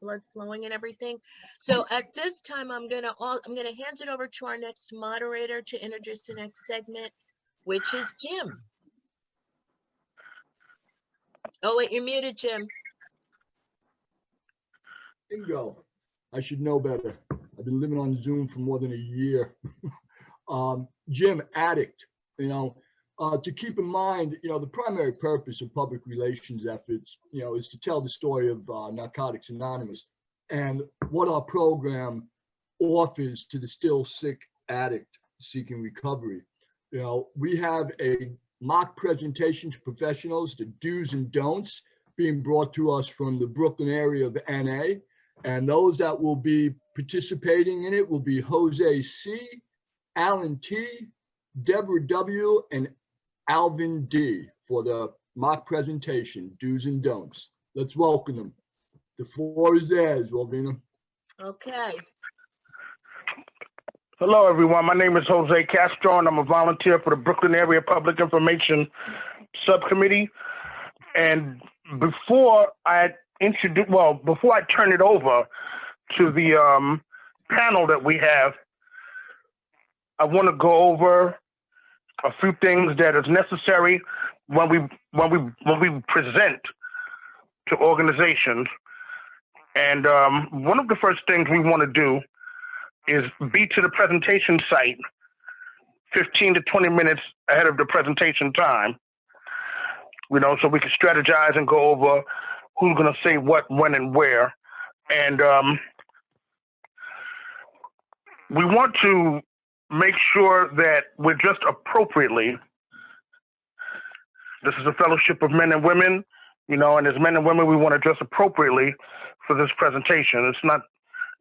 blood flowing and everything. So at this time, I'm gonna hand it over to our next moderator to introduce the next segment, which is Jim. Oh wait, you're muted, Jim. Bingo. I should know better. I've been living on Zoom for more than a year. Jim, Addict, to keep in mind, the primary purpose of public relations efforts, is to tell the story of Narcotics Anonymous and what our program offers to the still sick addict seeking recovery. We have a mock presentation to professionals, the do's and don'ts, being brought to us from the Brooklyn area of NA. And those that will be participating in it will be Jose C., Alan T., Deborah W., and Alvin D. for the mock presentation, do's and don'ts. Let's welcome them. The floor is theirs, Walvina. Okay. Hello, everyone. My name is Jose Castro, and I'm a volunteer for the Brooklyn Area Public Information Subcommittee. And before I turn it over to the panel that we have, I want to go over a few things that is necessary when we present to organizations. And one of the first things we want to do is be to the presentation site 15 to 20 minutes ahead of the presentation time, so we can strategize and go over who's going to say what, when, and where. And we want to make sure that we're dressed appropriately. This is a fellowship of men and women, and as men and women, we want to dress appropriately for this presentation. It's not,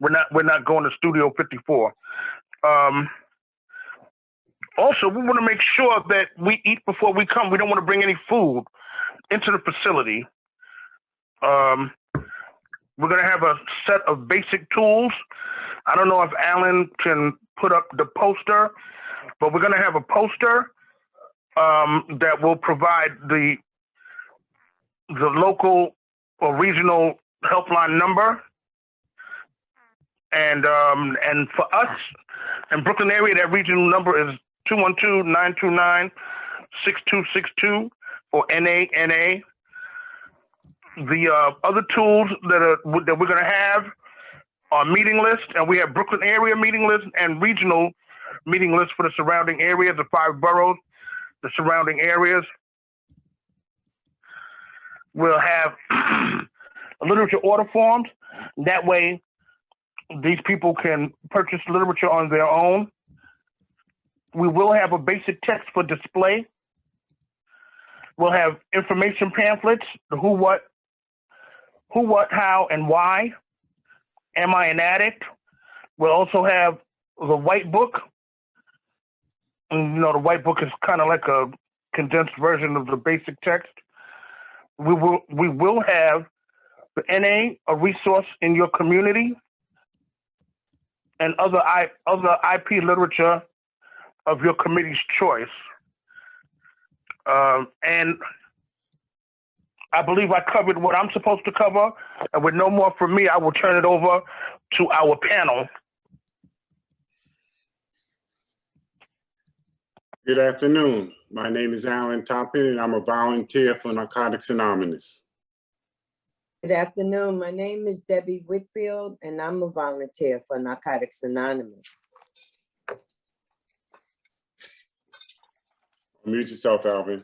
we're not going to Studio 54. Also, we want to make sure that we eat before we come. We don't want to bring any food into the facility. We're going to have a set of basic tools. I don't know if Alan can put up the poster, but we're going to have a poster that will provide the local or regional helpline number. And for us in Brooklyn area, that regional number is 212-929-6262 for NA. The other tools that we're going to have are meeting lists, and we have Brooklyn area meeting lists and regional meeting lists for the surrounding areas, the 5 boroughs, the surrounding areas. We'll have literature order forms. That way, these people can purchase literature on their own. We will have a basic text for display. We'll have information pamphlets, the who, what, how, and why. Am I an addict? We'll also have the white book. And, the white book is kind of like a condensed version of the basic text. We will have the NA, a resource in your community, and other IP literature of your committee's choice. And I believe I covered what I'm supposed to cover. And with no more from me, I will turn it over to our panel. Good afternoon. My name is Alan Toppin, and I'm a volunteer for Narcotics Anonymous. Good afternoon. My name is Debbie Whitfield, and I'm a volunteer for Narcotics Anonymous. Mute yourself, Alvin.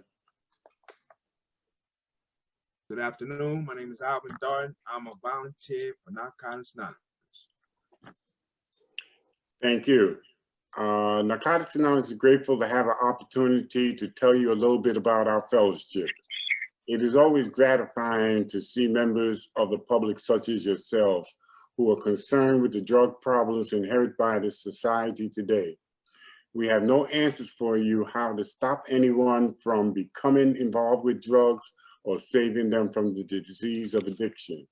Good afternoon. My name is Alvin Darden. I'm a volunteer for Narcotics Anonymous. Thank you. Narcotics Anonymous is grateful to have an opportunity to tell you a little bit about our fellowship. It is always gratifying to see members of the public such as yourselves who are concerned with the drug problems inherited by the society today. We have no answers for you how to stop anyone from becoming involved with drugs or saving them from the disease of addiction.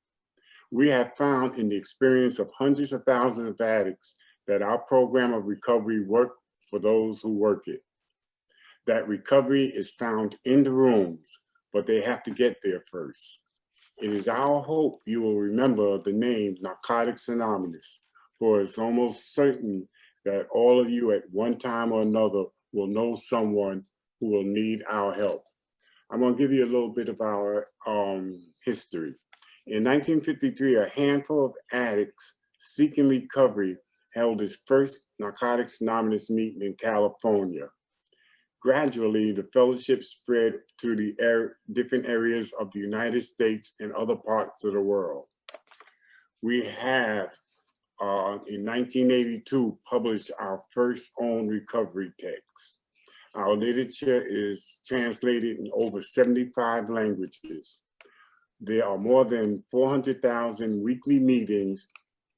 We have found in the experience of hundreds of thousands of addicts that our program of recovery works for those who work it. That recovery is found in the rooms, but they have to get there first. It is our hope you will remember the name Narcotics Anonymous, for it's almost certain that all of you at one time or another will know someone who will need our help. I'm going to give you a little bit of our history. In 1953, a handful of addicts seeking recovery held its first Narcotics Anonymous meeting in California. Gradually, the fellowship spread to the different areas of the United States and other parts of the world. We have, in 1982, published our first own recovery text. Our literature is translated in over 75 languages. There are more than 400,000 weekly meetings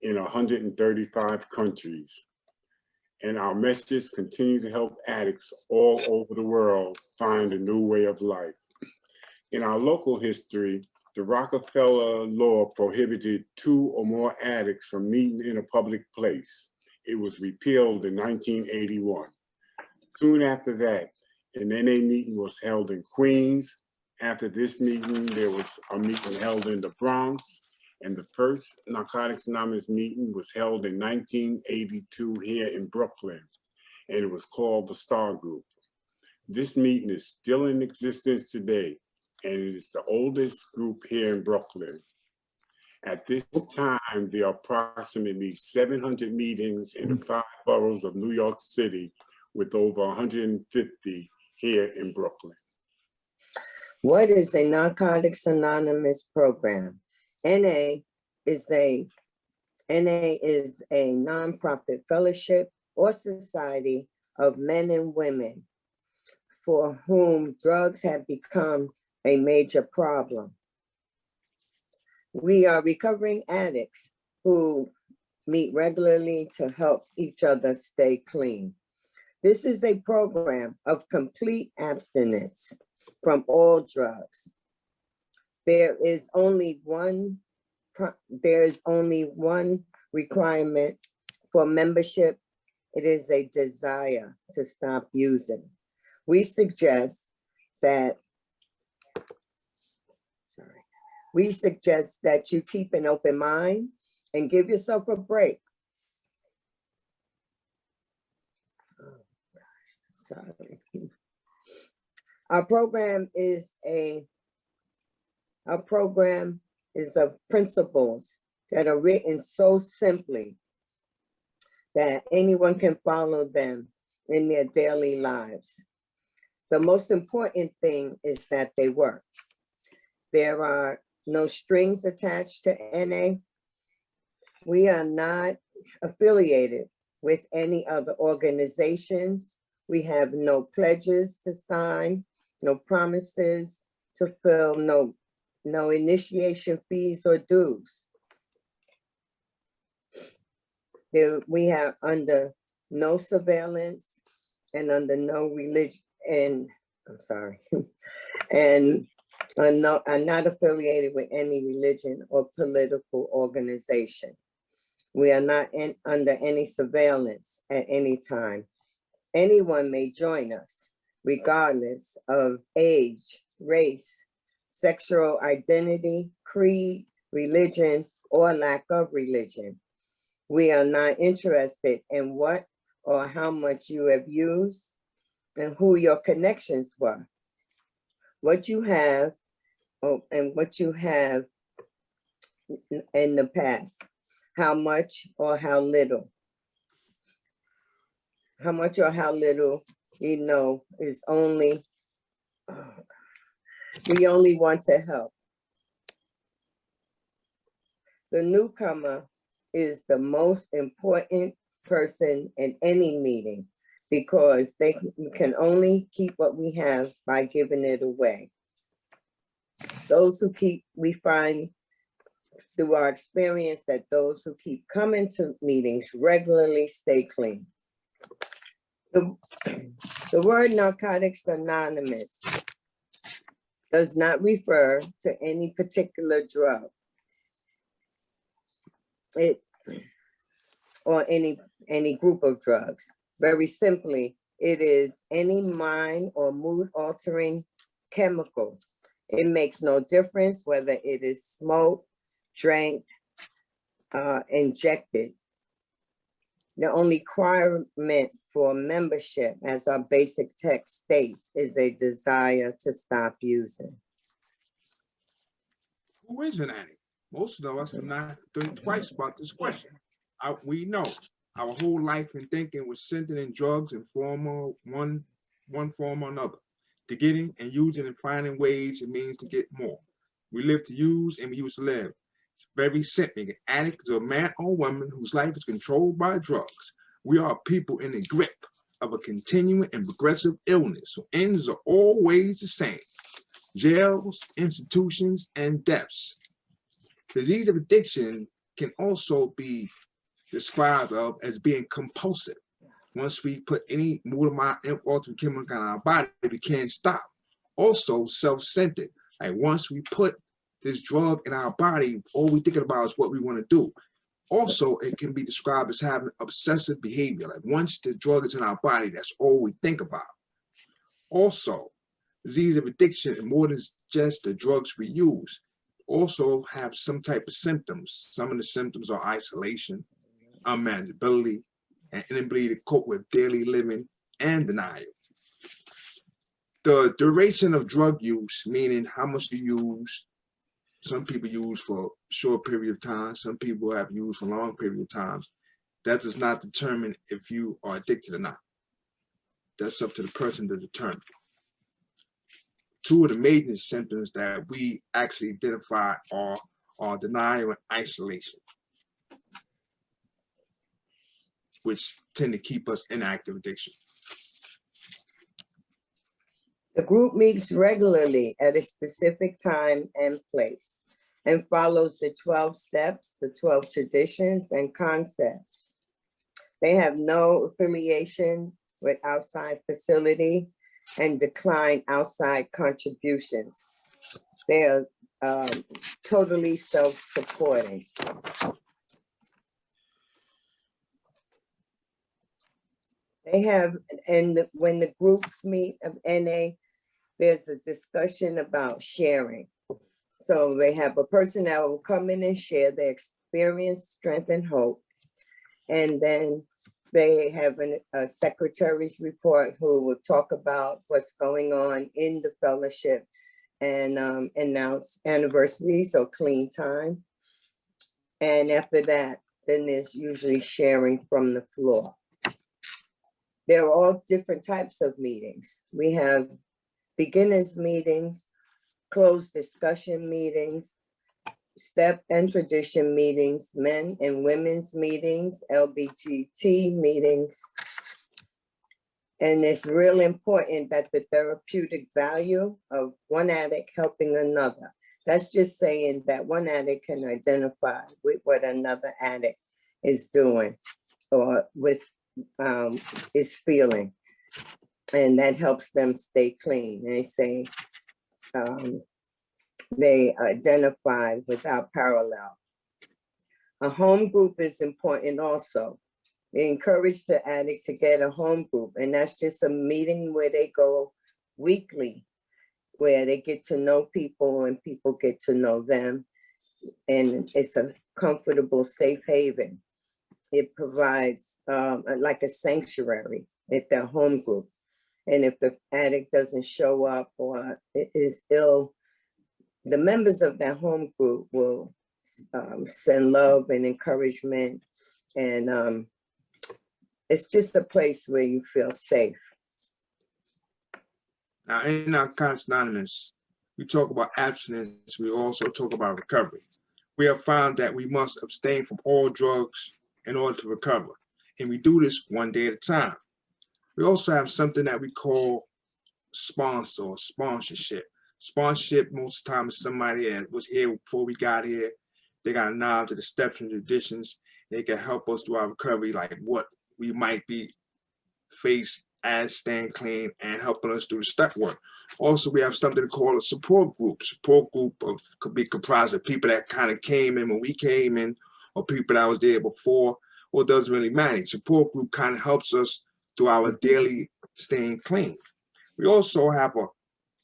in 135 countries. And our messages continue to help addicts all over the world find a new way of life. In our local history, the Rockefeller law prohibited 2 or more addicts from meeting in a public place. It was repealed in 1981. Soon after that, an NA meeting was held in Queens. After this meeting, there was a meeting held in the Bronx, and the first Narcotics Anonymous meeting was held in 1982 here in Brooklyn, and it was called the Star Group. This meeting is still in existence today, and it is the oldest group here in Brooklyn. At this time, there are approximately 700 meetings in the 5 boroughs of New York City, with over 150 here in Brooklyn. What is a Narcotics Anonymous program? NA is a nonprofit fellowship or society of men and women for whom drugs have become a major problem. We are recovering addicts who meet regularly to help each other stay clean. This is a program of complete abstinence from all drugs. There is only one requirement for membership. It is a desire to stop using. We suggest that you keep an open mind and give yourself a break. Sorry. Our program is of principles that are written so simply that anyone can follow them in their daily lives. The most important thing is that they work. There are no strings attached to NA. We are not affiliated with any other organizations. We have no pledges to sign, no promises to fill, no initiation fees or dues. We are under no surveillance and under no religion, and are not affiliated with any religion or political organization. We are not under any surveillance at any time. Anyone may join us, regardless of age, race, sexual identity, creed, religion, or lack of religion. We are not interested in what or how much you have used and who your connections were. What you have and what you have in the past, how much or how little. How much or how little, you know, is only, we only want to help. The newcomer is the most important person in any meeting because they can only keep what we have by giving it away. Those who keep, we find through our experience that those who keep coming to meetings regularly stay clean. The word Narcotics Anonymous does not refer to any particular drug or any group of drugs. Very simply, it is any mind or mood altering chemical It makes no difference whether it is smoked, drank, injected. The only requirement for membership, as our basic text states, is a desire to stop using. Who is an addict? Most of us do not think twice about this question. We know our whole life and thinking was centered in drugs in one form or another, to getting and using and finding ways it means to get more. We live to use and we use to live. It's very simple. An addict is a man or woman whose life is controlled by drugs. We are people in the grip of a continuing and progressive illness. So ends are always the same. Jails, institutions, and deaths. Disease of addiction can also be described as being compulsive. Once we put any more altered chemical in our body, we can't stop. Also self-centered. Like once we put this drug in our body, all we thinking about is what we want to do. Also, it can be described as having obsessive behavior. Like once the drug is in our body, that's all we think about. Also, disease of addiction is more than just the drugs we use. Also have some type of symptoms. Some of the symptoms are isolation, unmanageability, and inability to cope with daily living and denial. The duration of drug use, meaning how much you use. Some people use for a short period of time. Some people have used for a long period of time. That does not determine if you are addicted or not. That's up to the person to determine. Two of the major symptoms that we actually identify are denial and isolation, which tend to keep us in active addiction. The group meets regularly at a specific time and place and follows the 12 steps, the 12 traditions and concepts. They have no affiliation with outside facility and decline outside contributions. They are totally self-supporting. They have, and when the groups meet of NA, there's a discussion about sharing. So they have a person that will come in and share their experience, strength, and hope. And then they have a secretary's report who will talk about what's going on in the fellowship and announce anniversaries or clean time. And after that, then there's usually sharing from the floor. There are all different types of meetings. We have beginners meetings, closed discussion meetings, step and tradition meetings, men and women's meetings, LBGT meetings. And it's really important that the therapeutic value of one addict helping another. That's just saying that one addict can identify with what another addict is doing or with is feeling. And that helps them stay clean. They say they identify without parallel. A home group is important also. They encourage the addict to get a home group, and that's just a meeting where they go weekly, where they get to know people and people get to know them. And it's a comfortable, safe haven. It provides like a sanctuary at their home group. And if the addict doesn't show up or is ill, the members of that home group will send love and encouragement. And it's just a place where you feel safe. Now, in Narcotics Anonymous, we talk about abstinence. We also talk about recovery. We have found that we must abstain from all drugs in order to recover. And we do this one day at a time. We also have something that we call sponsor or sponsorship. Sponsorship, most of the time, is somebody that was here before we got here. They got a knowledge of the steps and traditions. They can help us through our recovery, like what we might be faced as staying clean and helping us do the step work. Also, we have something called a support group. Support group could be comprised of people that kind of came in when we came in, or people that was there before, or it doesn't really matter. Support group kind of helps us through our daily staying clean. We also have a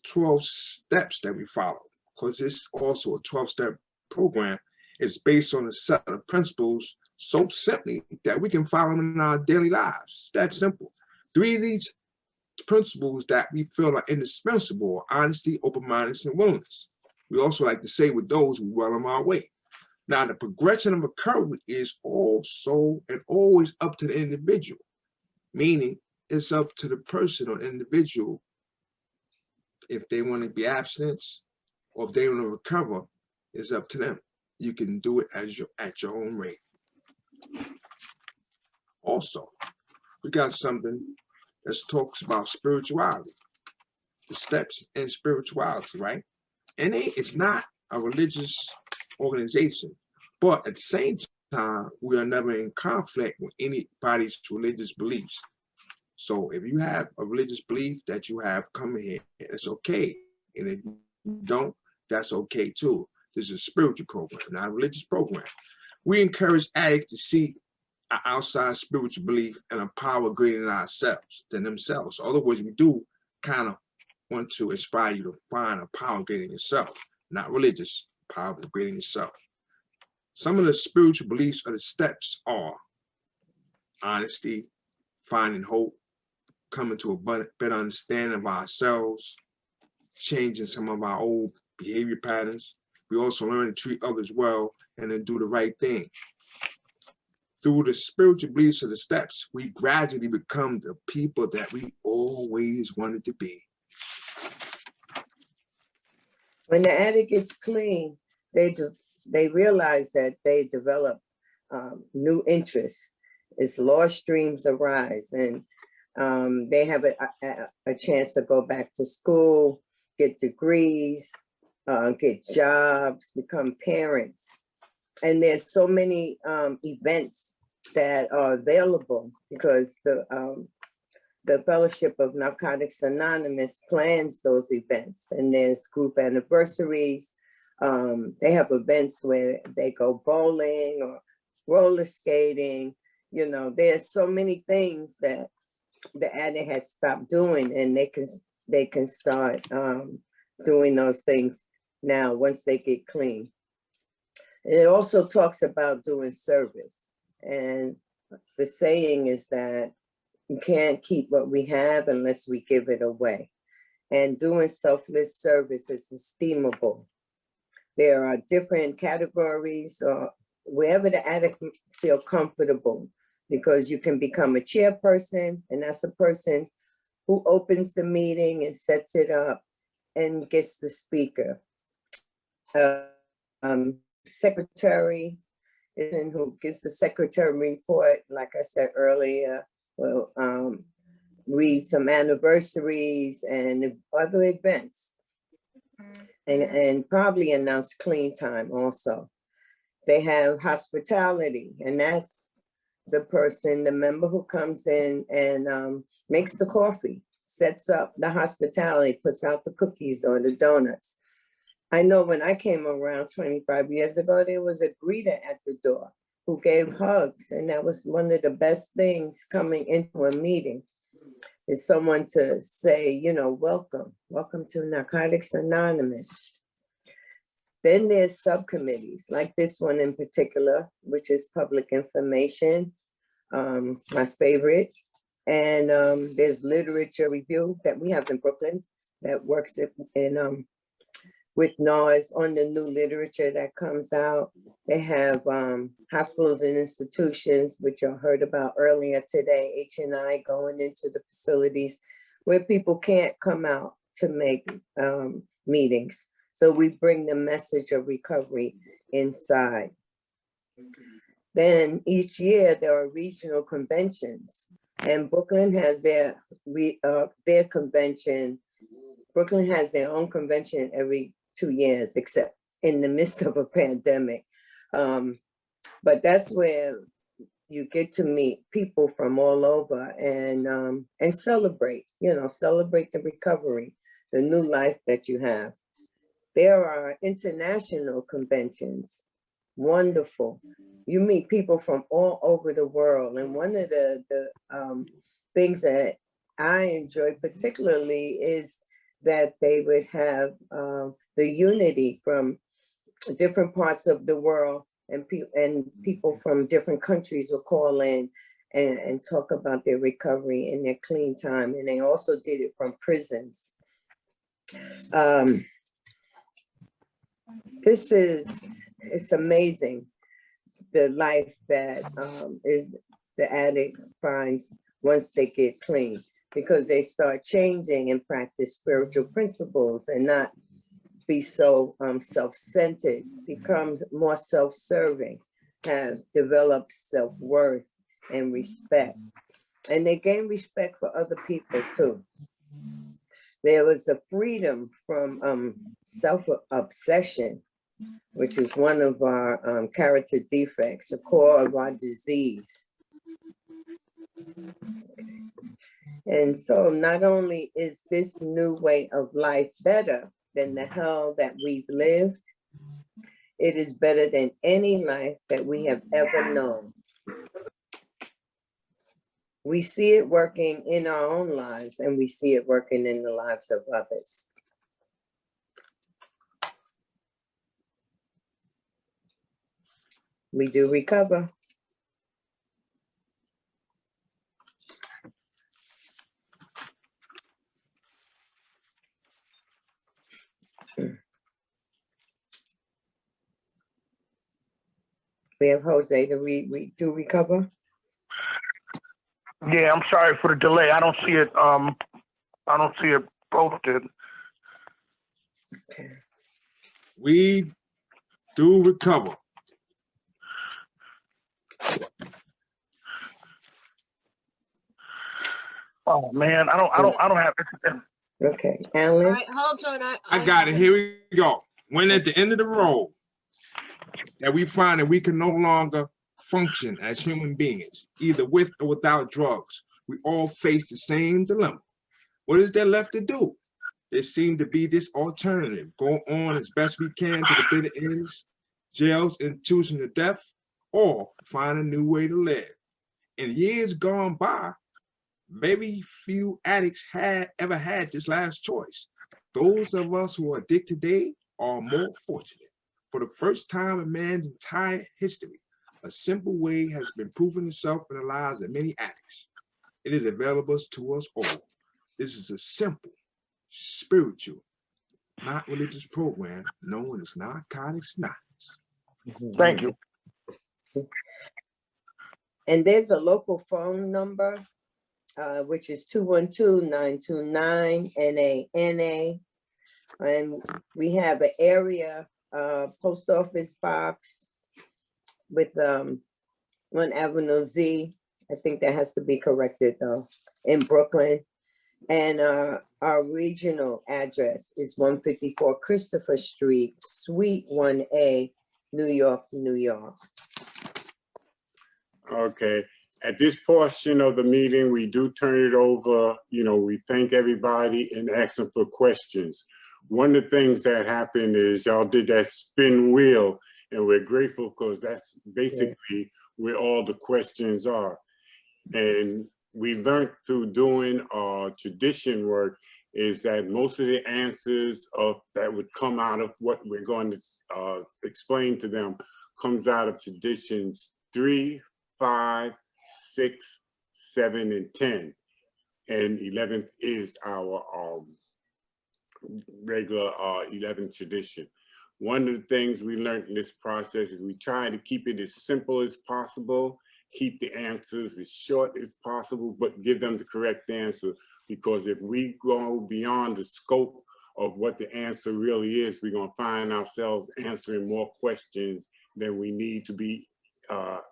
12 steps that we follow, because it's also a 12-step program. It's based on a set of principles so simply that we can follow them in our daily lives. It's that simple. 3 of these principles that we feel are indispensable are honesty, open-mindedness, and willingness. We also like to say with those, we well on our way. Now, the progression of recovery is also and always up to the individual, meaning it's up to the person or individual if they want to be abstinent or if they want to recover. It's up to them. You can do it at your own rate. Also, we got something that talks about spirituality, the steps in spirituality, right? NA is not a religious organization, but at the same time, we are never in conflict with anybody's religious beliefs. So if you have a religious belief that you have coming here, it's okay. And if you don't, that's okay too. This is a spiritual program, not a religious program. We encourage addicts to seek an outside spiritual belief and a power greater than themselves. So in other words, we do kind of want to inspire you to find a power greater than yourself, not religious, power greater than yourself. Some of the spiritual beliefs of the steps are honesty, finding hope, coming to a better understanding of ourselves, changing some of our old behavior patterns. We also learn to treat others well and then do the right thing. Through the spiritual beliefs of the steps, we gradually become the people that we always wanted to be. When the addict gets clean, they realize that they develop new interests. It's lost dreams arise, and they have a chance to go back to school, get degrees, get jobs, become parents. And there's so many events that are available because the Fellowship of Narcotics Anonymous plans those events, and there's group anniversaries. They have events where they go bowling or roller skating. You know, there's so many things that the addict has stopped doing, and they can start doing those things now once they get clean. And it also talks about doing service, and the saying is that you can't keep what we have unless we give it away. And doing selfless service is esteemable. There are different categories, wherever the addict feel comfortable, because you can become a chairperson, and that's a person who opens the meeting and sets it up and gets the speaker. Secretary, and who gives the secretary report, like I said earlier, will read some anniversaries and other events, and probably announce clean time also. They have hospitality, and that's the person, the member who comes in and makes the coffee, sets up the hospitality, puts out the cookies or the donuts. I know when I came around 25 years ago, there was a greeter at the door who gave hugs, and that was one of the best things coming into a meeting, is someone to say, you know, welcome to Narcotics Anonymous. Then there's subcommittees, like this one in particular, which is public information, my favorite. And there's literature review that we have in Brooklyn that works in with NARS on the new literature that comes out. They have hospitals and institutions, which I heard about earlier today, HNI going into the facilities where people can't come out to make meetings. So we bring the message of recovery inside. Then each year there are regional conventions, and Brooklyn has their convention. Brooklyn has their own convention every 2 years, except in the midst of a pandemic. But that's where you get to meet people from all over and celebrate, celebrate the recovery, the new life that you have. There are international conventions, wonderful. You meet people from all over the world. And one of the things that I enjoy particularly is that they would have the unity from different parts of the world, and people from different countries will call in and talk about their recovery and their clean time. And they also did it from prisons. It's amazing the life that is the addict finds once they get clean, because they start changing and practice spiritual principles and not be so self-centered, becomes more self-serving, have developed self-worth and respect. And they gain respect for other people too. There was a freedom from self-obsession, which is one of our character defects, the core of our disease. And so not only is this new way of life better than the hell that we've lived, it is better than any life that we have ever known. We see it working in our own lives, and we see it working in the lives of others. We do recover. We have Jose to we do recover. Yeah, I'm sorry for the delay. I don't see it. I don't see it posted. Okay. We do recover. Oh man, I don't have it. Okay, All Alan. right, hold on. I got it. Here we go. When at Okay. the end of the road that we find that we can no longer function as human beings, either with or without drugs, we all face the same dilemma. What is there left to do? There seemed to be this alternative: go on as best we can to the bitter ends, jails and choosing to death, or find a new way to live. In years gone by, very few addicts ever had this last choice. Those of us who are addicted today are more fortunate. For the first time in man's entire history, a simple way has been proven itself in the lives of many addicts. It is available to us all. This is a simple, spiritual, not religious program known as Narcotics Anonymous. Thank you. And there's a local phone number, which is 212-929-NA. And we have an area post office box with 1 Avenue Z. I think that has to be corrected though, in Brooklyn. And our regional address is 154 Christopher Street, Suite 1A, New York, New York. Okay. At this portion of the meeting, we do turn it over. You know, we thank everybody and ask them for questions. One of the things that happened is y'all did that spin wheel, and we're grateful because that's basically where all the questions are. And we learned through doing tradition work is that most of the answers that would come out of what we're going to explain to them comes out of traditions 3, 5, 6, 7, and 10. And 11th is our regular 11th tradition. One of the things we learned in this process is we try to keep it as simple as possible, keep the answers as short as possible, but give them the correct answer. Because if we go beyond the scope of what the answer really is, we're going to find ourselves answering more questions than we need to be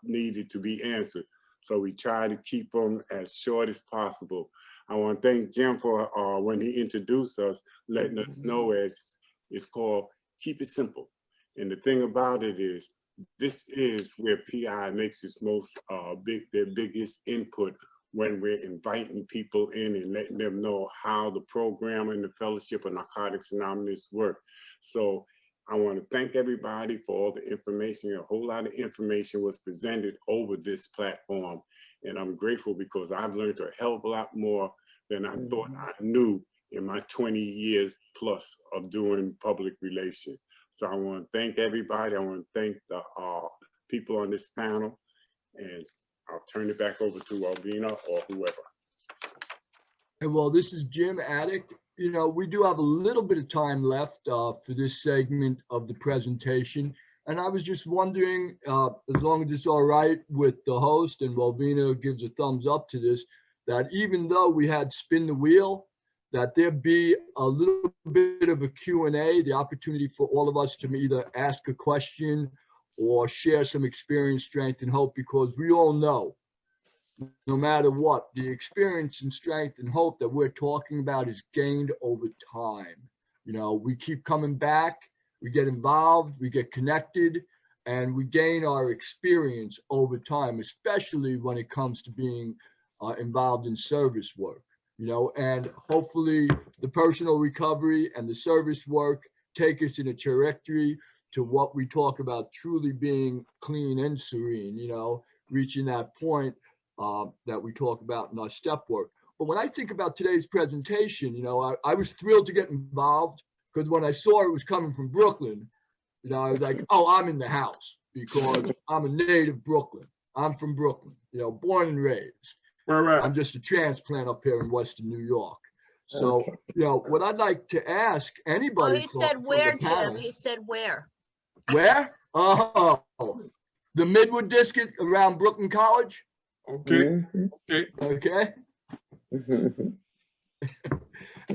needed to be answered. So we try to keep them as short as possible. I want to thank Jim for when he introduced us, letting us know it's called Keep It Simple. And the thing about it is, this is where PI makes its most their biggest input when we're inviting people in and letting them know how the program and the Fellowship of Narcotics Anonymous work. So I want to thank everybody for all the information. A whole lot of information was presented over this platform. And I'm grateful because I've learned a hell of a lot more than I thought I knew in my 20 years plus of doing public relations. So I want to thank everybody. I want to thank the people on this panel, and I'll turn it back over to Alvina or whoever. And well, this is Jim, Addict. You know, we do have a little bit of time left for this segment of the presentation. And I was just wondering, as long as it's all right with the host and Walvina gives a thumbs up to this, that even though we had spin the wheel, that there be a little bit of a Q&A, the opportunity for all of us to either ask a question or share some experience, strength, and hope, because we all know, no matter what, the experience and strength and hope that we're talking about is gained over time. You know, we keep coming back, we get involved, we get connected, and we gain our experience over time, especially when it comes to being involved in service work, you know, and hopefully the personal recovery and the service work take us in a trajectory to what we talk about truly being clean and serene, you know, reaching that point that we talk about in our step work. But when I think about today's presentation, you know, I was thrilled to get involved, because when I saw it was coming from Brooklyn, you know, I was like, oh, I'm in the house, because I'm a native Brooklyn. I'm from Brooklyn, you know, born and raised. Right. I'm just a transplant up here in Western New York. So, you know, what I'd like to ask anybody. Oh, he said where, Jim? He said where? Where? Oh, the Midwood District around Brooklyn College. Okay. Okay.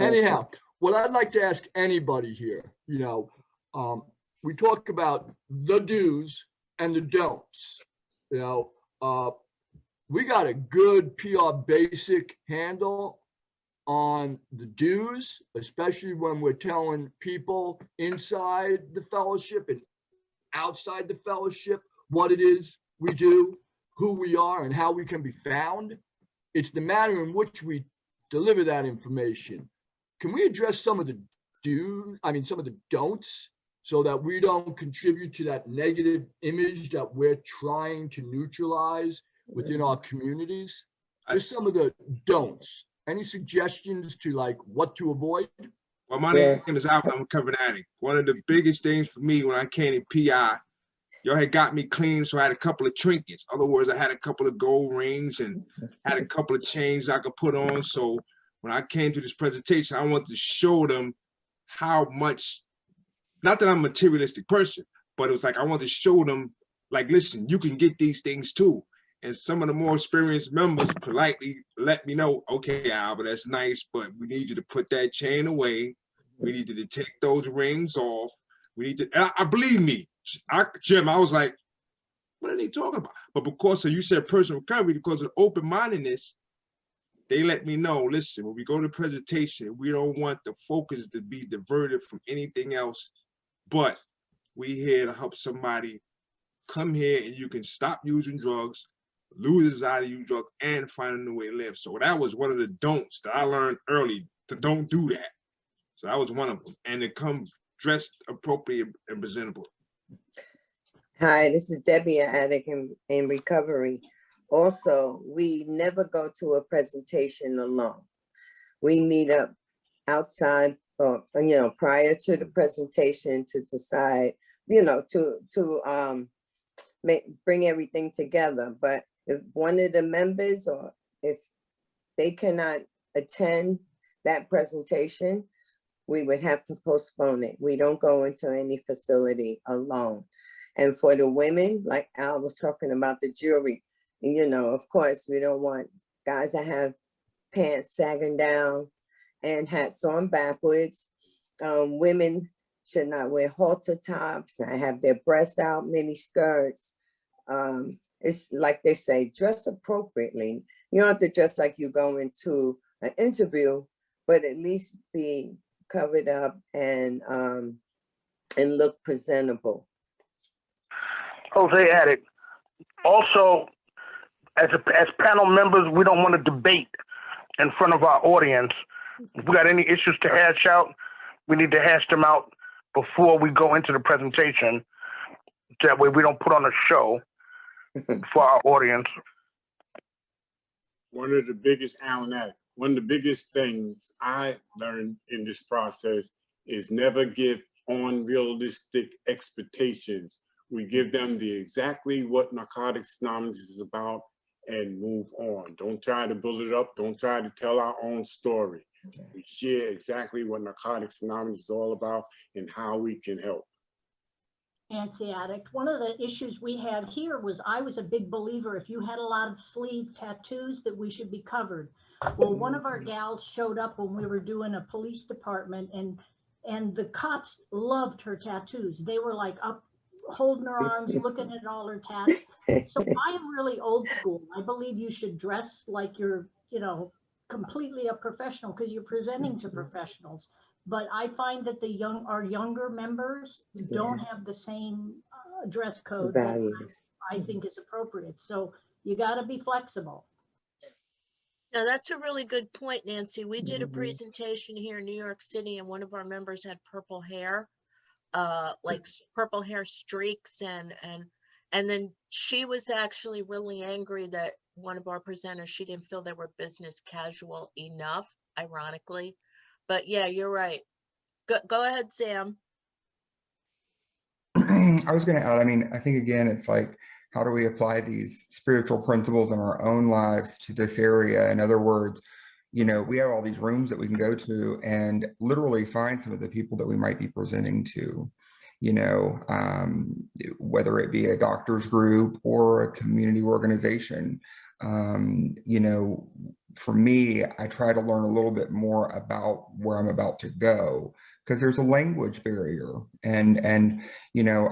Anyhow, what I'd like to ask anybody here, you know, we talk about the do's and the don'ts. You know, we got a good PR basic handle on the do's, especially when we're telling people inside the fellowship and outside the fellowship what it is we do, who we are, and how we can be found. It's the manner in which we deliver that information. Can we address some of the some of the don'ts, so that we don't contribute to that negative image that we're trying to neutralize within our communities? Just some of the don'ts. Any suggestions to like what to avoid? Well, my name is Outcome Covered Addict. One of the biggest things for me when I came to PI, y'all had got me clean, so I had a couple of trinkets. In other words, I had a couple of gold rings and had a couple of chains I could put on. So when I came to this presentation, I wanted to show them how much, not that I'm a materialistic person, but it was like I wanted to show them, like, listen, you can get these things too. And some of the more experienced members politely let me know, okay, Albert, that's nice, but we need you to put that chain away. We need you to take those rings off. We need to, and I believe me, Jim, I was like, what are they talking about? But because of, you said personal recovery, because of open-mindedness, they let me know, listen, when we go to presentation, we don't want the focus to be diverted from anything else, but we here to help somebody come here and you can stop using drugs, lose the desire to use drugs, and find a new way to live. So that was one of the don'ts that I learned early, to don't do that. So that was one of them. And to come dressed appropriate and presentable. Hi, this is Debbie, an addict in recovery. Also, we never go to a presentation alone. We meet up outside, or, you know, prior to the presentation to decide, you know, to bring everything together. But if one of the members, or if they cannot attend that presentation, we would have to postpone it. We don't go into any facility alone. And for the women, like Al was talking about the jewelry, you know, of course, we don't want guys that have pants sagging down and hats on backwards. Women should not wear halter tops and have their breasts out, mini skirts. It's like they say, dress appropriately. You don't have to dress like you go into an interview, but at least be covered up and look presentable. Jose Addict. Also, as panel members, we don't want to debate in front of our audience. If we got any issues to hash out, we need to hash them out before we go into the presentation. That way we don't put on a show for our audience. One of the biggest, Alan Addict, one of the biggest things I learned in this process is never give unrealistic expectations. We give them the exactly what Narcotics Anonymous is about and move on. Don't try to build it up. Don't try to tell our own story. We share exactly what Narcotics Anonymous is all about and how we can help. Anti-addict. One of the issues we had here was I was a big believer if you had a lot of sleeve tattoos that we should be covered. Well, one of our gals showed up when we were doing a police department, and the cops loved her tattoos. They were like up holding her arms, looking at all her tats. So I am really old school. I believe you should dress like you're, completely a professional because you're presenting to professionals. But I find that our younger members don't have the same dress code that Values. I think is appropriate. So you got to be flexible. Now, that's a really good point, Nancy. We did a Mhm. presentation here in New York City, and one of our members had purple hair, like purple hair streaks, and then she was actually really angry that one of our presenters, she didn't feel they were business casual enough, ironically. But yeah, you're right. Go ahead, Sam. I was going to add, I mean, I think again, it's like, how do we apply these spiritual principles in our own lives to this area? In other words, we have all these rooms that we can go to and literally find some of the people that we might be presenting to, whether it be a doctor's group or a community organization. For me, I try to learn a little bit more about where I'm about to go, because there's a language barrier, and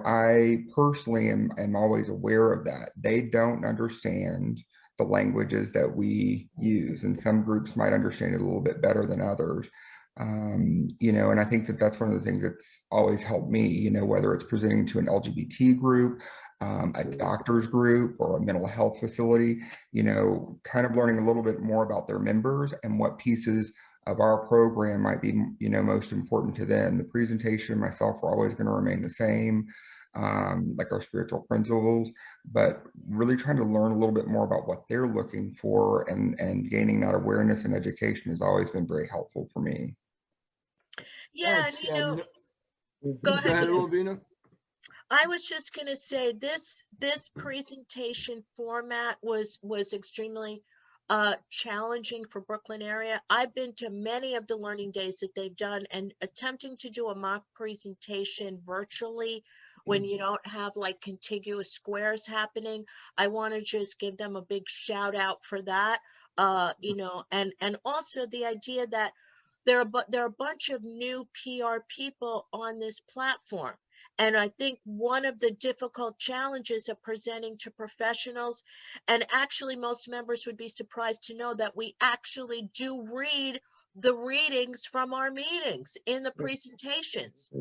I personally am always aware of that. They don't understand the languages that we use, and some groups might understand it a little bit better than others. And I think that that's one of the things that's always helped me, whether it's presenting to an LGBT group, a doctor's group, or a mental health facility, kind of learning a little bit more about their members and what pieces of our program might be, most important to them. The presentation and myself are always going to remain the same, like our spiritual principles, but really trying to learn a little bit more about what they're looking for, and gaining that awareness and education has always been very helpful for me. Yeah, Thanks, and Mhm. go ahead, Jim. Rovina. I was just going to say this presentation format was extremely challenging for Brooklyn area. I've been to many of the learning days that they've done, and attempting to do a mock presentation virtually when you don't have like contiguous squares happening. I want to just give them a big shout out for that. And also the idea that there are a bunch of new PR people on this platform. And I think one of the difficult challenges of presenting to professionals, and actually most members would be surprised to know that we actually do read the readings from our meetings in the presentations.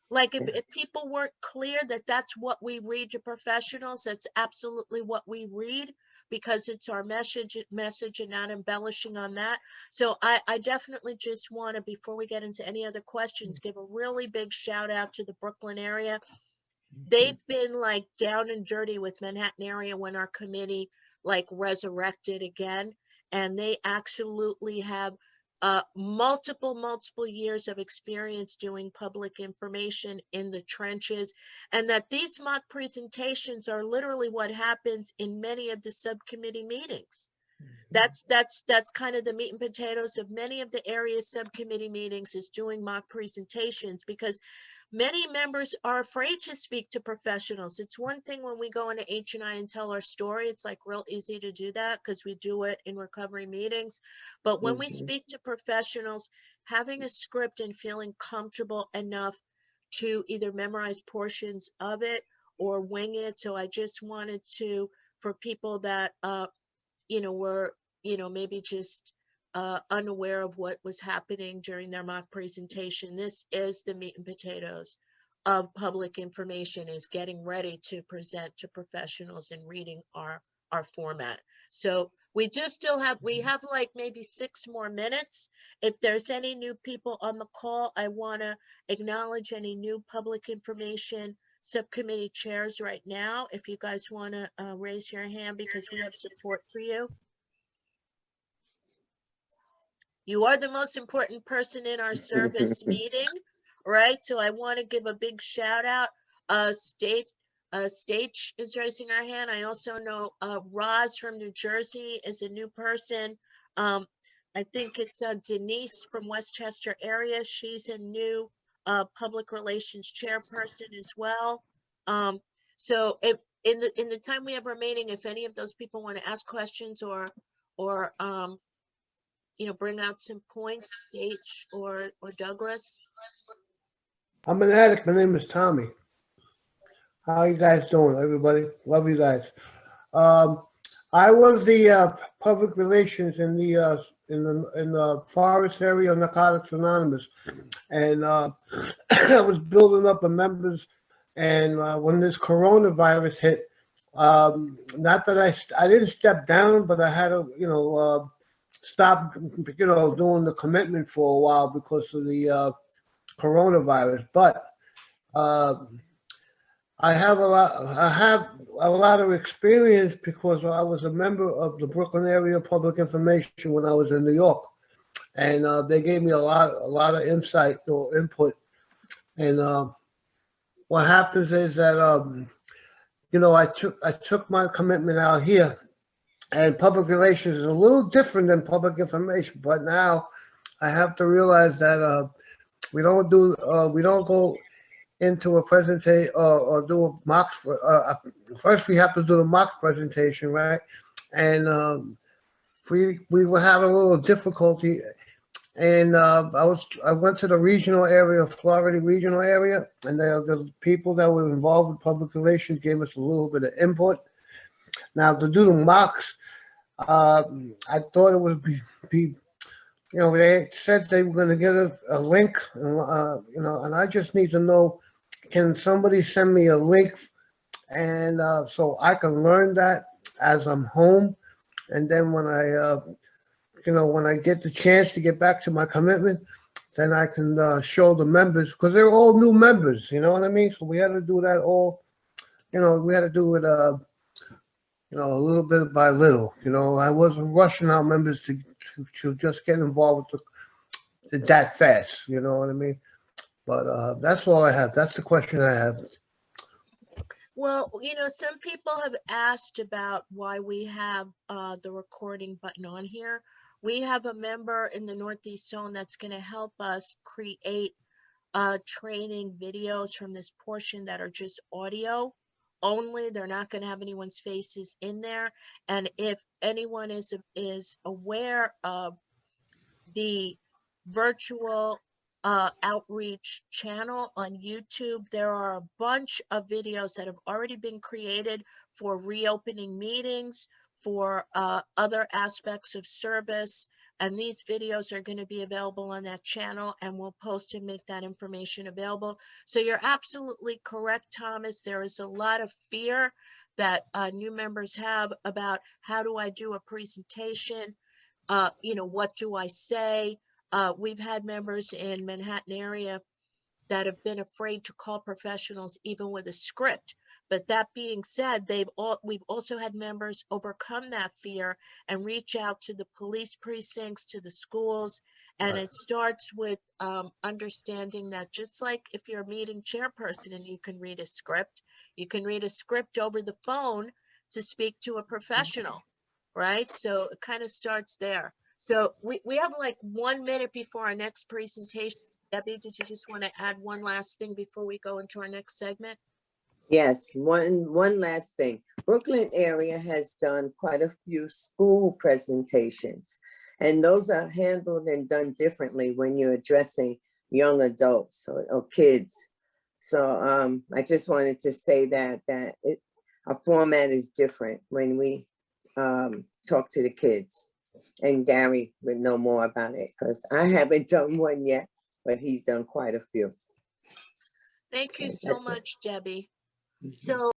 Like if people weren't clear that that's what we read to professionals, that's absolutely what we read, because it's our message and not embellishing on that. So I definitely just want to, before we get into any other questions, give a really big shout out to the Brooklyn area. They've been like down and dirty with Manhattan area when our committee like resurrected again, and they absolutely have multiple years of experience doing public information in the trenches, and that these mock presentations are literally what happens in many of the subcommittee meetings. That's kind of the meat and potatoes of many of the area subcommittee meetings, is doing mock presentations, because many members are afraid to speak to professionals. It's one thing when we go into H&I and tell our story, it's like real easy to do that because we do it in recovery meetings. But when we speak to professionals, having a script and feeling comfortable enough to either memorize portions of it or wing it. So I just wanted to, for people that, were, maybe just unaware of what was happening during their mock presentation, this is the meat and potatoes of public information, is getting ready to present to professionals and reading our format. So we have like maybe 6 more minutes. If there's any new people on the call, I want to acknowledge any new public information subcommittee chairs right now. If you guys want to raise your hand, because we have support for you. You are the most important person in our service meeting, right? So I want to give a big shout out. Stage is raising her hand. I also know Roz from New Jersey is a new person. I think it's Denise from Westchester area. She's a new public relations chairperson as well. So if in the time we have remaining, if any of those people want to ask questions or you know, bring out some points, Stage or Douglas. I'm an addict. My name is Tommy. How you guys doing, everybody? Love you guys. I was the public relations in the forest area of Narcotics Anonymous, and I was building up a members. And when this coronavirus hit, not that I didn't step down, but I had to stop doing the commitment for a while because of the coronavirus. But I have a lot of experience because I was a member of the Brooklyn Area Public Information when I was in New York, and they gave me a lot of insight or input. And what happens is that I took my commitment out here, and public relations is a little different than public information. But now I have to realize that we don't go into a presentation or do a mock. First, we have to do the mock presentation, right? And we were having a little difficulty. And I went to the regional area, Florida regional area, and the people that were involved with public relations gave us a little bit of input. Now to do the mocks, I thought it would be they said they were going to get a link, and I just need to know, can somebody send me a link, and so I can learn that as I'm home, and then when I get the chance to get back to my commitment, then I can show the members, because they're all new members, you know what I mean? So we had to do that all, we had to do it, a little bit by little. I wasn't rushing our members to just get involved with that fast, you know what I mean? But that's all I have. That's the question I have. Well, some people have asked about why we have the recording button on here. We have a member in the Northeast Zone that's going to help us create training videos from this portion that are just audio only. They're not going to have anyone's faces in there. And if anyone is aware of the virtual outreach channel on YouTube, there are a bunch of videos that have already been created for reopening meetings, for other aspects of service, and these videos are going to be available on that channel, and we'll post and make that information available. So you're absolutely correct, Thomas. There is a lot of fear that new members have about, how do I do a presentation? What do I say? We've had members in Manhattan area that have been afraid to call professionals even with a script. But that being said, we've also had members overcome that fear and reach out to the police precincts, to the schools. And it starts with understanding that, just like if you're a meeting chairperson and you can read a script, you can read a script over the phone to speak to a professional, right? So it kind of starts there. So we have like 1 minute before our next presentation. Debbie, did you just want to add one last thing before we go into our next segment? Yes, one last thing. Brooklyn area has done quite a few school presentations, and those are handled and done differently when you're addressing young adults or kids. So I just wanted to say that our format is different when we talk to the kids. And Gary would know more about it, because I haven't done one yet, but he's done quite a few. Thank you so much, Debbie. So